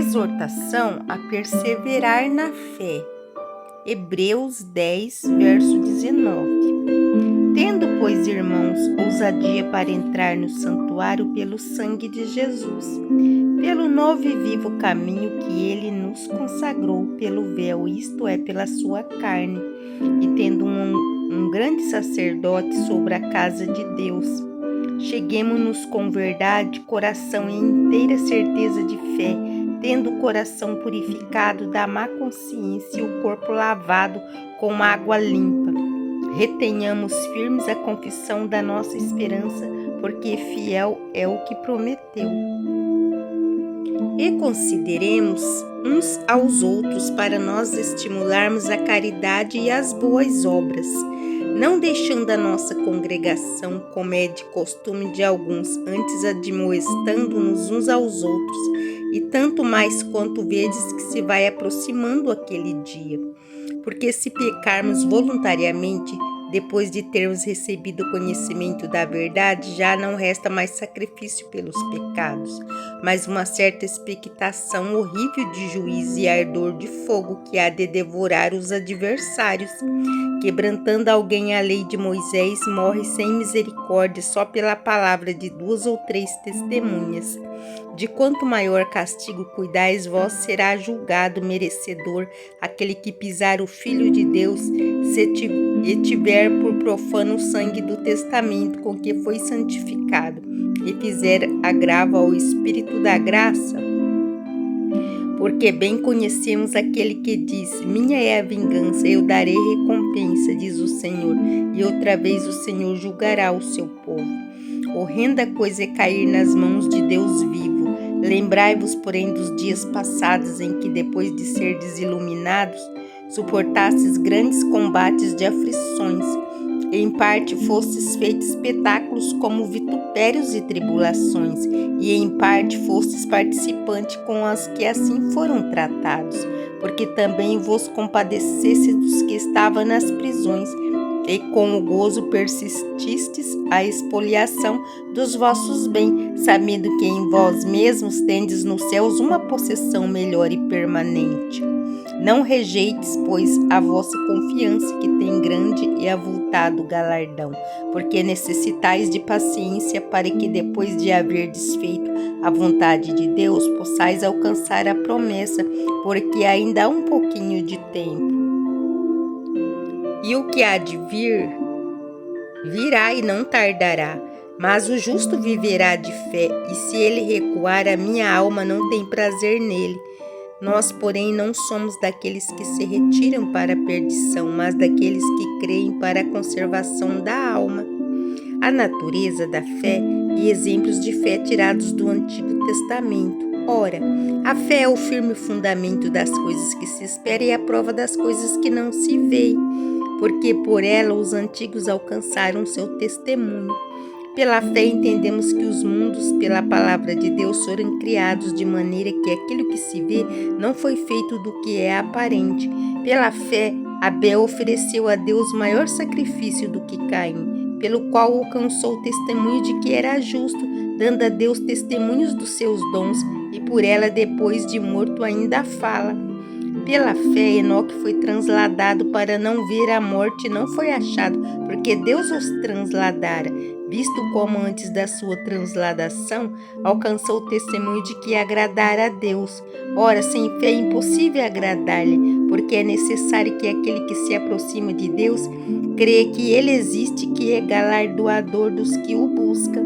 Exortação a perseverar na fé. Hebreus 10, verso 19. Tendo, pois, irmãos, ousadia para entrar no santuário pelo sangue de Jesus, pelo novo e vivo caminho que ele nos consagrou pelo véu, isto é, pela sua carne, e tendo um grande sacerdote sobre a casa de Deus, cheguemo-nos com verdade, coração e inteira certeza de fé, tendo o coração purificado da má consciência e o corpo lavado com água limpa. Retenhamos firmes a confissão da nossa esperança, porque fiel é o que prometeu. E consideremos uns aos outros para nós estimularmos a caridade e as boas obras, não deixando a nossa congregação, como é de costume de alguns, antes admoestando-nos uns aos outros, e tanto mais quanto vedes que se vai aproximando aquele dia. Porque se pecarmos voluntariamente, depois de termos recebido o conhecimento da verdade, já não resta mais sacrifício pelos pecados, mas uma certa expectação horrível de juízo e ardor de fogo que há de devorar os adversários. Quebrantando alguém a lei de Moisés, morre sem misericórdia só pela palavra de 2 ou 3 testemunhas. De quanto maior castigo cuidais vós, será julgado merecedor aquele que pisar o Filho de Deus, e tiver por profano o sangue do testamento com que foi santificado, e fizer agravo ao Espírito da graça. Porque bem conhecemos aquele que diz: minha é a vingança, eu darei recompensa, diz o Senhor, e outra vez o Senhor julgará o seu povo. Horrenda coisa é cair nas mãos de Deus vivo. Lembrai-vos, porém, dos dias passados em que, depois de serdes iluminados, suportastes grandes combates de aflições. Em parte fostes feitos espetáculos como vitupérios e tribulações, e em parte fostes participantes com as que assim foram tratados, porque também vos compadecesse dos que estavam nas prisões, e com o gozo persististes a expoliação dos vossos bens, sabendo que em vós mesmos tendes nos céus uma possessão melhor e permanente. Não rejeites, pois, a vossa confiança, que tem grande e avultado galardão, porque necessitais de paciência, para que, depois de haver desfeito a vontade de Deus, possais alcançar a promessa, porque ainda há um pouquinho de tempo. E o que há de vir, virá e não tardará. Mas o justo viverá de fé, e se ele recuar, a minha alma não tem prazer nele. Nós, porém, não somos daqueles que se retiram para a perdição, mas daqueles que creem para a conservação da alma. A natureza da fé e exemplos de fé tirados do Antigo Testamento. Ora, a fé é o firme fundamento das coisas que se espera e a prova das coisas que não se veem, porque por ela os antigos alcançaram seu testemunho. Pela fé entendemos que os mundos, pela palavra de Deus, foram criados de maneira que aquilo que se vê não foi feito do que é aparente. Pela fé, Abel ofereceu a Deus maior sacrifício do que Caim, pelo qual alcançou o testemunho de que era justo, dando a Deus testemunhos dos seus dons, e por ela, depois de morto, ainda fala. Pela fé, Enoque foi transladado para não ver a morte, e não foi achado, porque Deus os transladara, visto como antes da sua transladação alcançou o testemunho de que agradara a Deus. Ora, sem fé é impossível agradar-lhe, porque é necessário que aquele que se aproxima de Deus creia que ele existe, que é galardoador dos que o buscam.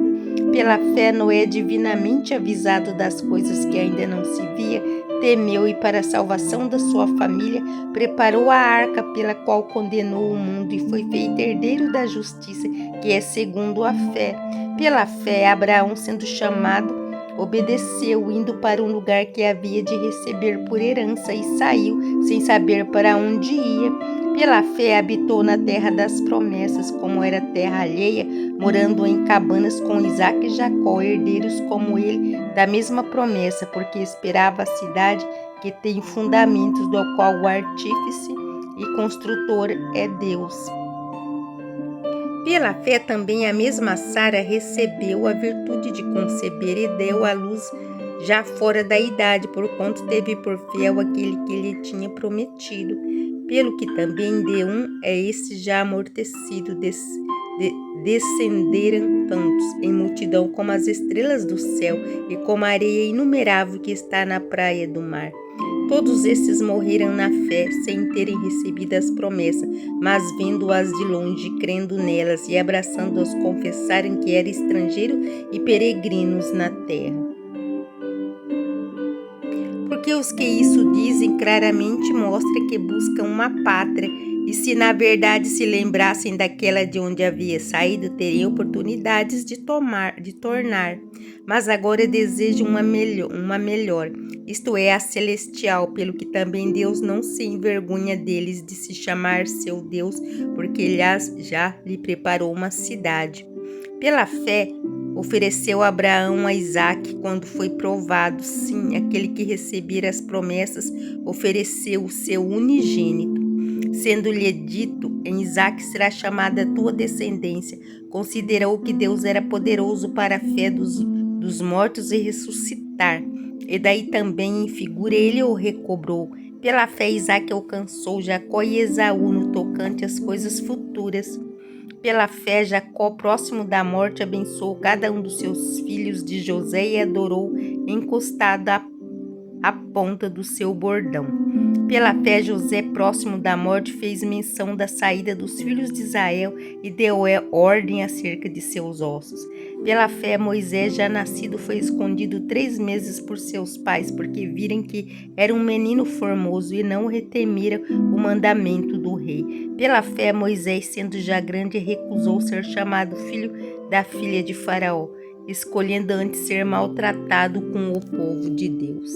Pela fé, Noé, divinamente avisado das coisas que ainda não se via, temeu e, para a salvação da sua família, preparou a arca pela qual condenou o mundo e foi feito herdeiro da justiça, que é segundo a fé. Pela fé, Abraão, sendo chamado, obedeceu, indo para um lugar que havia de receber por herança, e saiu, sem saber para onde ia. Pela fé, habitou na terra das promessas, como era terra alheia, morando em cabanas com Isaque e Jacó, herdeiros como ele da mesma promessa, porque esperava a cidade que tem fundamentos, do qual o artífice e construtor é Deus. Pela fé também a mesma Sara recebeu a virtude de conceber e deu à luz já fora da idade, porquanto teve por fiel aquele que lhe tinha prometido. Pelo que também de um é esse já amortecido, descenderam tantos em multidão como as estrelas do céu e como a areia inumerável que está na praia do mar. Todos esses morreram na fé, sem terem recebido as promessas, mas vendo-as de longe, crendo nelas e abraçando-as, confessaram que era estrangeiro e peregrinos na terra. Porque os que isso dizem claramente mostra que buscam uma pátria, e se na verdade se lembrassem daquela de onde havia saído, teriam oportunidades de tornar. Mas agora desejam uma melhor, isto é, a celestial, pelo que também Deus não se envergonha deles de se chamar seu Deus, porque ele já lhe preparou uma cidade. Pela fé, ofereceu Abraão a Isaque quando foi provado. Sim, aquele que recebera as promessas ofereceu o seu unigênito. Sendo-lhe dito, em Isaque será chamada a tua descendência. Considerou que Deus era poderoso para a fé dos mortos e ressuscitar. E daí também em figura ele o recobrou. Pela fé Isaque alcançou Jacó e Esaú no tocante às coisas futuras. Pela fé, Jacó, próximo da morte, abençoou cada um dos seus filhos de José e adorou encostado à ponta do seu bordão. Pela fé, José, próximo da morte, fez menção da saída dos filhos de Israel e deu ordem acerca de seus ossos. Pela fé, Moisés, já nascido, foi escondido 3 meses por seus pais, porque viram que era um menino formoso e não retemeram o mandamento do rei. Pela fé, Moisés, sendo já grande, recusou ser chamado filho da filha de Faraó, escolhendo antes ser maltratado com o povo de Deus.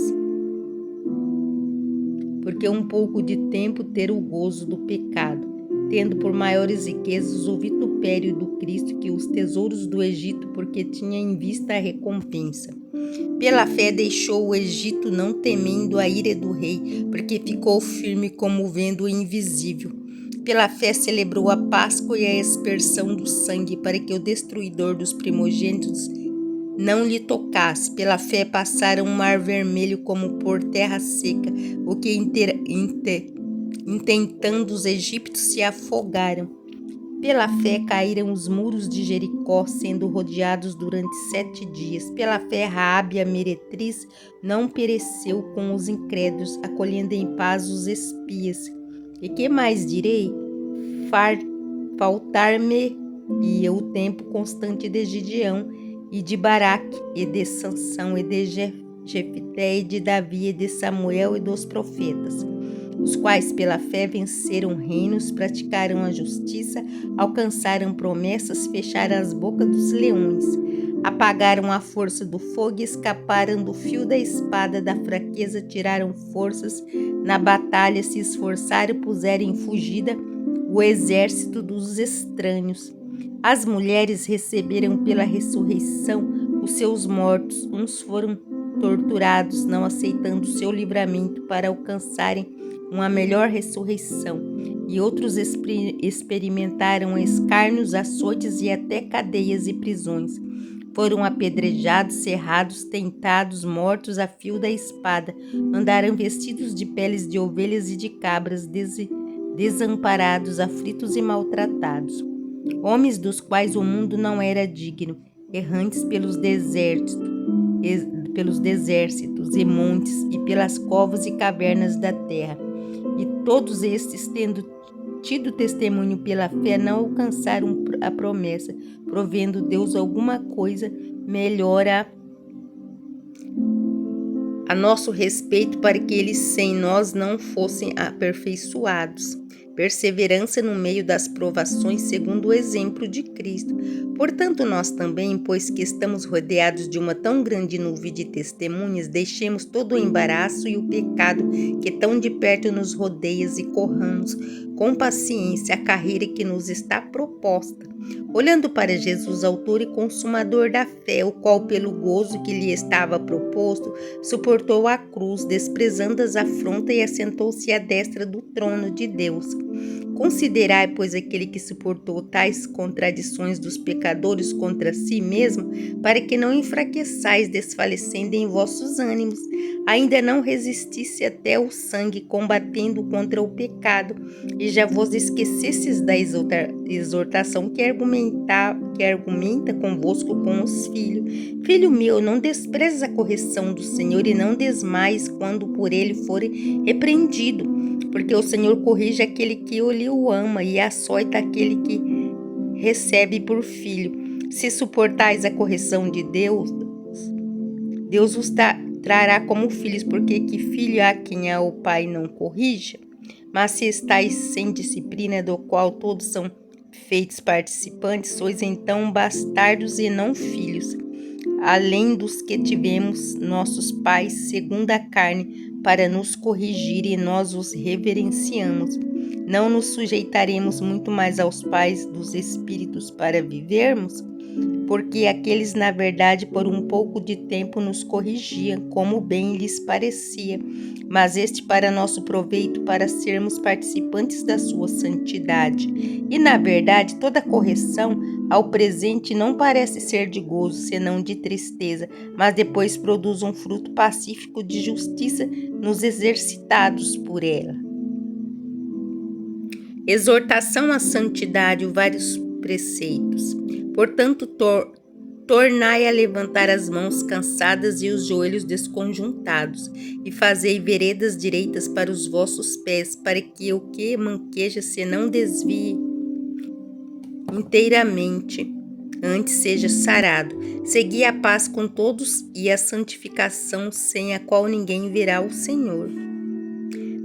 Porque um pouco de tempo ter o gozo do pecado, tendo por maiores riquezas o vitupério do Cristo que os tesouros do Egito, porque tinha em vista a recompensa. Pela fé deixou o Egito, não temendo a ira do rei, porque ficou firme como vendo o invisível. Pela fé celebrou a Páscoa e a aspersão do sangue, para que o destruidor dos primogênitos não lhe tocasse. Pela fé passaram o mar vermelho como por terra seca, o que intentando os egípcios se afogaram. Pela fé caíram os muros de Jericó, sendo rodeados durante 7 dias. Pela fé Raabe, a meretriz, não pereceu com os incrédulos, acolhendo em paz os espias. E que mais direi? Faltar-me-ia o tempo constante de Gideão, e de Baraque, e de Sansão, e de Jefté, e de Davi, e de Samuel, e dos profetas, os quais pela fé venceram reinos, praticaram a justiça, alcançaram promessas, fecharam as bocas dos leões, apagaram a força do fogo e escaparam do fio da espada, da fraqueza tiraram forças, na batalha se esforçaram e puseram em fugida o exército dos estranhos. As mulheres receberam pela ressurreição os seus mortos, uns foram torturados, não aceitando o seu livramento para alcançarem uma melhor ressurreição, e outros experimentaram escárnios, açoites e até cadeias e prisões. Foram apedrejados, serrados, tentados, mortos a fio da espada, andaram vestidos de peles de ovelhas e de cabras, desamparados, aflitos e maltratados. Homens dos quais o mundo não era digno, errantes pelos desertos e montes e pelas covas e cavernas da terra. E todos estes, tendo tido testemunho pela fé, não alcançaram a promessa, provendo Deus alguma coisa melhor a nosso respeito, para que eles sem nós não fossem aperfeiçoados. Perseverança no meio das provações, segundo o exemplo de Cristo. Portanto, nós também, pois que estamos rodeados de uma tão grande nuvem de testemunhas, deixemos todo o embaraço e o pecado que tão de perto nos rodeia e corramos com paciência a carreira que nos está proposta, Olhando para Jesus, autor e consumador da fé, o qual, pelo gozo que lhe estava proposto, suportou a cruz, desprezando as afrontas, e assentou-se à destra do trono de Deus. Considerai, pois, aquele que suportou tais contradições dos pecadores contra si mesmo, para que não enfraqueçais, desfalecendo em vossos ânimos, ainda não resistisse até o sangue, combatendo contra o pecado, e já vos esquecesses da exortação que argumenta convosco com os filhos. Filho meu, não desprezes a correção do Senhor, e não desmaies quando por ele for repreendido, porque o Senhor corrige aquele que o ama e açoita aquele que recebe por filho. Se suportais a correção de Deus, Deus os trará como filhos, porque que filho há quem o pai não corrija? Mas se estáis sem disciplina, do qual todos são feitos participantes, sois então bastardos e não filhos, além dos que tivemos nossos pais segundo a carne, para nos corrigir, e nós os reverenciamos. Não nos sujeitaremos muito mais aos pais dos espíritos para vivermos? Porque aqueles, na verdade, por um pouco de tempo nos corrigiam, como bem lhes parecia, mas este para nosso proveito, para sermos participantes da sua santidade. E, na verdade, toda correção ao presente não parece ser de gozo, senão de tristeza, mas depois produz um fruto pacífico de justiça nos exercitados por ela. Exortação à santidade, vários preceitos. Portanto, tornai a levantar as mãos cansadas e os joelhos desconjuntados, e fazei veredas direitas para os vossos pés, para que o que manqueja se não desvie inteiramente, antes seja sarado. Segui a paz com todos e a santificação, sem a qual ninguém verá o Senhor.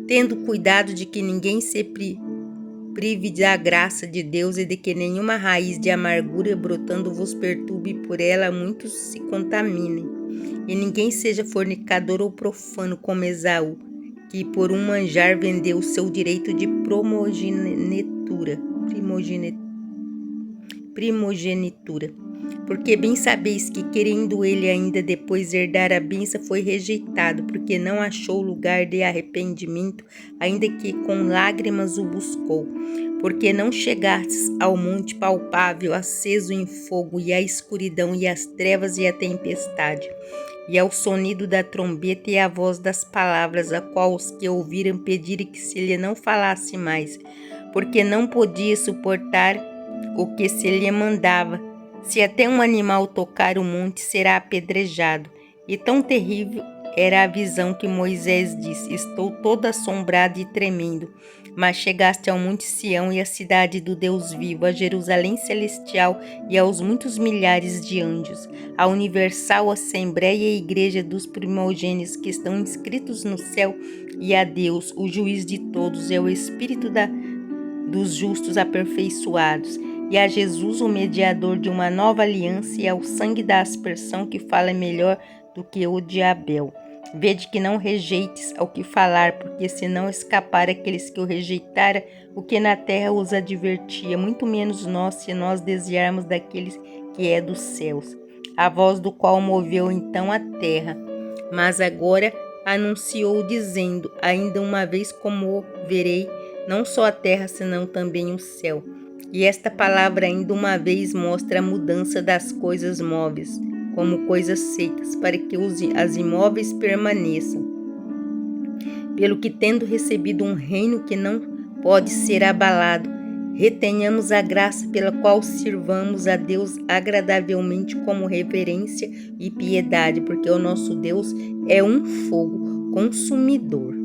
Tendo cuidado de que ninguém se prive da graça de Deus, e de que nenhuma raiz de amargura brotando vos perturbe, por ela muitos se contaminem. E ninguém seja fornicador ou profano como Esaú, que por um manjar vendeu o seu direito de primogenitura. Porque bem sabeis que, querendo ele ainda depois herdar a bênção, foi rejeitado, porque não achou lugar de arrependimento, ainda que com lágrimas o buscou. Porque não chegastes ao monte palpável, aceso em fogo, e à escuridão, e às trevas, e à tempestade, e ao sonido da trombeta, e à voz das palavras, a qual os que ouviram pediram que se lhe não falasse mais, porque não podia suportar o que se lhe mandava. Se até um animal tocar o monte, será apedrejado. E tão terrível era a visão que Moisés disse: estou todo assombrado e tremendo. Mas chegaste ao monte Sião e à cidade do Deus vivo, a Jerusalém celestial e aos muitos milhares de anjos, à universal assembleia e igreja dos primogênitos que estão inscritos no céu, e a Deus, o juiz de todos, e ao Espírito dos justos aperfeiçoados, e a Jesus, o mediador de uma nova aliança, e ao sangue da aspersão, que fala melhor do que o de Abel. Vede que não rejeites ao que falar, porque senão escapar aqueles que o rejeitaram, o que na terra os advertia, muito menos nós, se nós desviarmos daqueles que é dos céus, a voz do qual moveu então a terra. Mas agora anunciou, dizendo: ainda uma vez como verei, não só a terra, senão também o céu. E esta palavra ainda uma vez mostra a mudança das coisas móveis, como coisas secas, para que as imóveis permaneçam. Pelo que, tendo recebido um reino que não pode ser abalado, retenhamos a graça pela qual sirvamos a Deus agradavelmente, como reverência e piedade, porque o nosso Deus é um fogo consumidor.